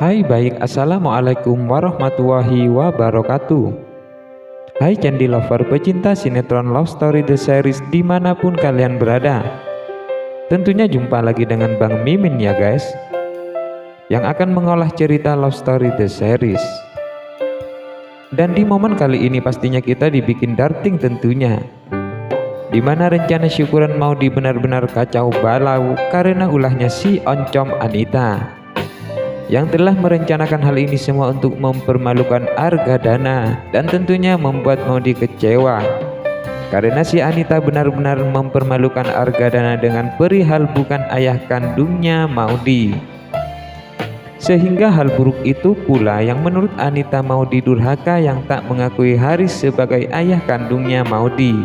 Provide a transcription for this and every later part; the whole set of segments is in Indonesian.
Assalamualaikum warahmatullahi wabarakatuh. Hai Candy Lover pecinta sinetron Love Story The Series dimanapun kalian berada. Tentunya jumpa lagi dengan Bang Mimin ya guys, yang akan mengolah cerita Love Story The Series. Dan di momen kali ini pastinya kita dibikin darting tentunya, dimana rencana syukuran Maudy benar-benar kacau balau karena ulahnya si oncom Anita, yang telah merencanakan hal ini semua untuk mempermalukan Argadana dan tentunya membuat Maudy kecewa karena si Anita benar-benar mempermalukan Argadana dengan perihal bukan ayah kandungnya Maudy. Sehingga hal buruk itu pula yang menurut Anita Maudy durhaka yang tak mengakui Haris sebagai ayah kandungnya Maudy.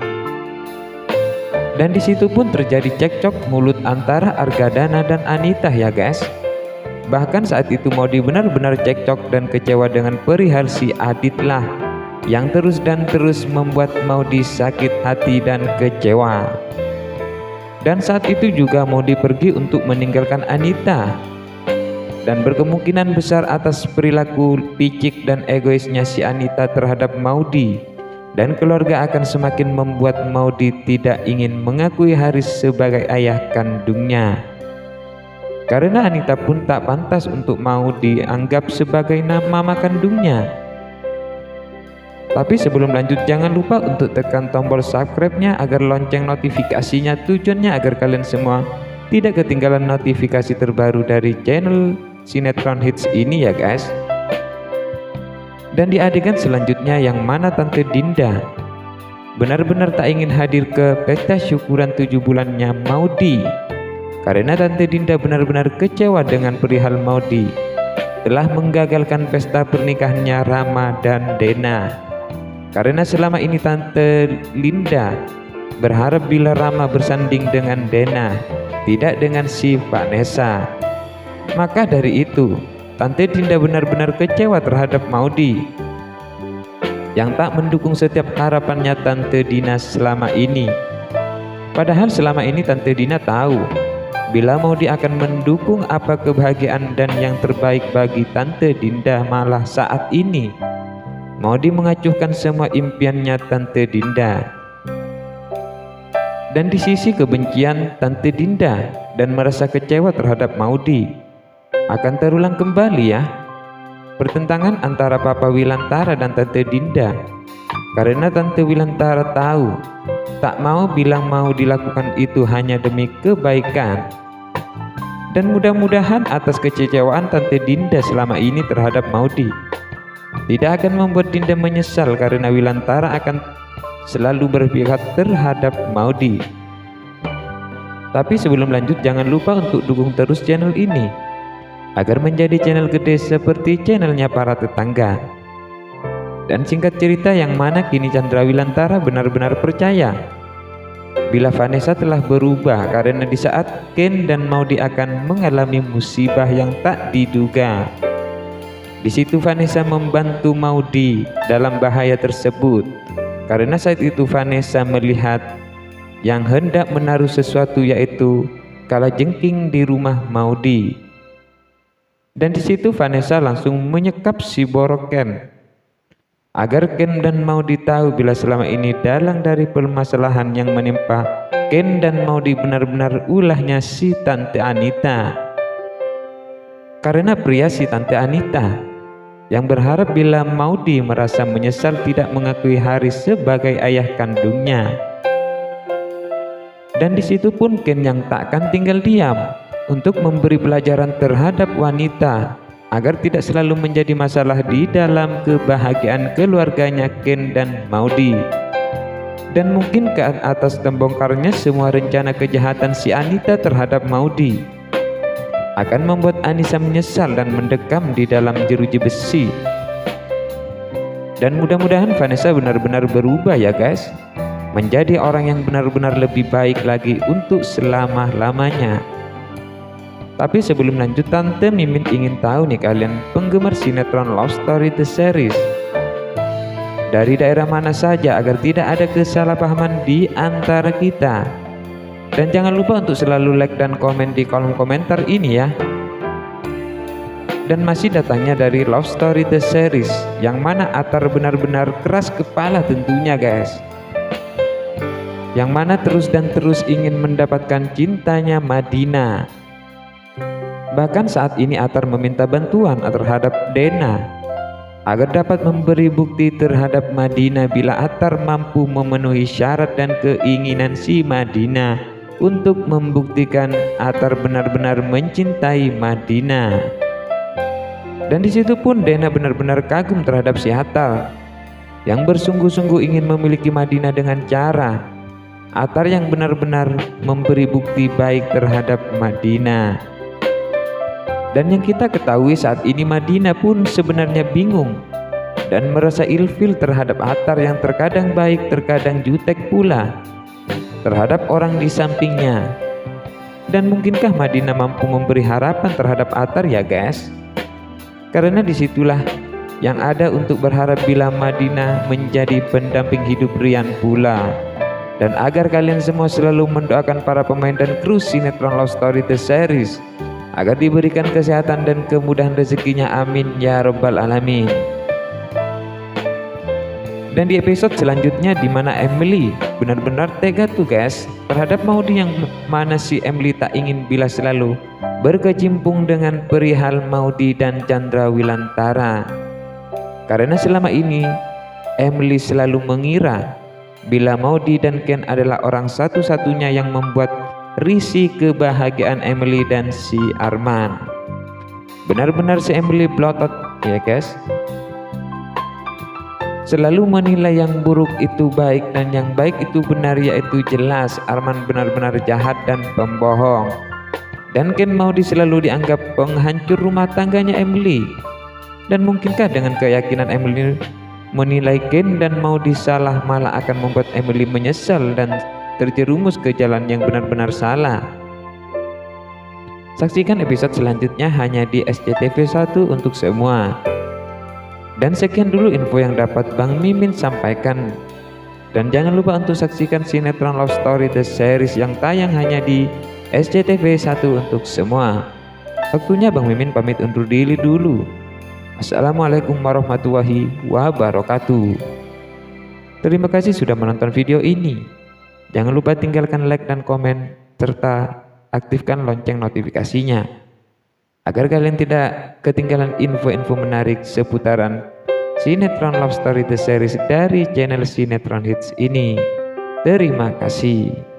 Dan disitu pun terjadi cekcok mulut antara Argadana dan Anita ya guys. Bahkan saat itu Maudy benar-benar cekcok dan kecewa dengan perihal si Adit lah, yang terus membuat Maudy sakit hati dan kecewa. Dan saat itu juga Maudy pergi untuk meninggalkan Anita, dan berkemungkinan besar atas perilaku picik dan egoisnya si Anita terhadap Maudy dan keluarga akan semakin membuat Maudy tidak ingin mengakui Haris sebagai ayah kandungnya. Karena Anita pun tak pantas untuk mau dianggap sebagai mama kandungnya. Tapi sebelum lanjut jangan lupa untuk tekan tombol subscribe-nya agar lonceng notifikasinya, tujuannya agar kalian semua tidak ketinggalan notifikasi terbaru dari channel Sinetron Hits ini ya guys. Dan di adegan selanjutnya yang mana Tante Dinda benar-benar tak ingin hadir ke pesta syukuran 7 bulannya Maudy, karena Tante Dinda benar-benar kecewa dengan perihal Maudy telah menggagalkan pesta pernikahannya Rama dan Dena. Karena selama ini Tante Linda berharap bila Rama bersanding dengan Dena, tidak dengan si Vanessa. Maka dari itu Tante Dinda benar-benar kecewa terhadap Maudy yang tak mendukung setiap harapannya Tante Dina selama ini. Padahal selama ini Tante Dina tahu bila Maudy akan mendukung apa kebahagiaan dan yang terbaik bagi Tante Dinda, malah saat ini Maudy mengacuhkan semua impiannya Tante Dinda. Dan di sisi kebencian Tante Dinda dan merasa kecewa terhadap Maudy akan terulang kembali ya, pertentangan antara Papa Wilantara dan Tante Dinda, karena Tante Wilantara tahu tak mau bilang mau dilakukan itu hanya demi kebaikan. Dan mudah-mudahan atas kecewaan Tante Dinda selama ini terhadap Maudy tidak akan membuat Dinda menyesal, karena Wilantara akan selalu berpihak terhadap Maudy. Tapi sebelum lanjut jangan lupa untuk dukung terus channel ini agar menjadi channel gede seperti channelnya para tetangga. Dan singkat cerita yang mana kini Chandra Wilantara benar-benar percaya bila Vanessa telah berubah, karena di saat Ken dan Maudy akan mengalami musibah yang tak diduga, di situ Vanessa membantu Maudy dalam bahaya tersebut. Karena saat itu Vanessa melihat yang hendak menaruh sesuatu, yaitu kalajengking di rumah Maudy. Dan di situ Vanessa langsung menyekap si borok Ken, agar Ken dan Maudy tahu bila selama ini dalang dari permasalahan yang menimpa Ken dan Maudy benar-benar ulahnya si Tante Anita. Karena pria si Tante Anita yang berharap bila Maudy merasa menyesal tidak mengakui Haris sebagai ayah kandungnya. Dan disitu pun Ken yang takkan tinggal diam untuk memberi pelajaran terhadap wanita agar tidak selalu menjadi masalah di dalam kebahagiaan keluarganya Ken dan Maudy. Dan mungkin ke atas terbongkarnya semua rencana kejahatan si Anita terhadap Maudy akan membuat Anissa menyesal dan mendekam di dalam jeruji besi. Dan mudah-mudahan Vanessa benar-benar berubah ya guys, menjadi orang yang benar-benar lebih baik lagi untuk selama-lamanya. Tapi sebelum lanjut, Tante Mimin ingin tahu nih kalian penggemar sinetron Love Story The Series dari daerah mana saja agar tidak ada kesalahpahaman di antara kita. Dan jangan lupa untuk selalu like dan komen di kolom komentar ini ya. dan masih datangnya dari Love Story The Series, yang mana Attar benar-benar keras kepala tentunya guys, yang mana terus dan terus ingin mendapatkan cintanya Madinah. Bahkan saat ini Attar meminta bantuan terhadap Dena agar dapat memberi bukti terhadap Madinah bila Attar mampu memenuhi syarat dan keinginan si Madinah untuk membuktikan Attar benar-benar mencintai Madinah. Dan disitu pun Dena benar-benar kagum terhadap si Attar yang bersungguh-sungguh ingin memiliki Madinah dengan cara Attar yang benar-benar memberi bukti baik terhadap Madinah. Dan yang kita ketahui saat ini Madinah pun sebenarnya bingung dan merasa ilfil terhadap Attar yang terkadang baik terkadang jutek pula terhadap orang di sampingnya. Dan mungkinkah Madinah mampu memberi harapan terhadap Attar ya guys? Karena disitulah yang ada untuk berharap bila Madinah menjadi pendamping hidup Rian pula. Dan agar kalian semua selalu mendoakan para pemain dan kru sinetron Love Story The Series agar diberikan kesehatan dan kemudahan rezekinya, amin ya robbal alamin. Dan di episode selanjutnya dimana Emily benar-benar tega tuh guys terhadap Maudy, yang mana si Emily tak ingin bila selalu berkecimpung dengan perihal Maudy dan Chandra Wilantara. Karena selama ini Emily selalu mengira bila Maudy dan Ken adalah orang satu-satunya yang membuat risih kebahagiaan Emily dan si Arman. Benar-benar si Emily blotot ya guys, selalu menilai yang buruk itu baik dan yang baik itu benar, yaitu jelas Arman benar-benar jahat dan pembohong. Dan Ken Maudy selalu dianggap penghancur rumah tangganya Emily. Dan mungkinkah dengan keyakinan Emily menilai Ken dan Maudy salah malah akan membuat Emily menyesal dan terjerumus ke jalan yang benar-benar salah? Saksikan episode selanjutnya hanya di SCTV 1 untuk semua. Dan sekian dulu info yang dapat Bang Mimin sampaikan. Dan jangan lupa untuk saksikan sinetron Love Story The Series yang tayang hanya di SCTV 1 untuk semua. Waktunya Bang Mimin pamit undur diri dulu. Assalamualaikum warahmatullahi wabarakatuh. Terima kasih sudah menonton video ini. Jangan lupa tinggalkan like dan komen serta aktifkan lonceng notifikasinya agar kalian tidak ketinggalan info-info menarik seputaran sinetron Love Story The Series dari channel Sinetron Hits ini. Terima kasih.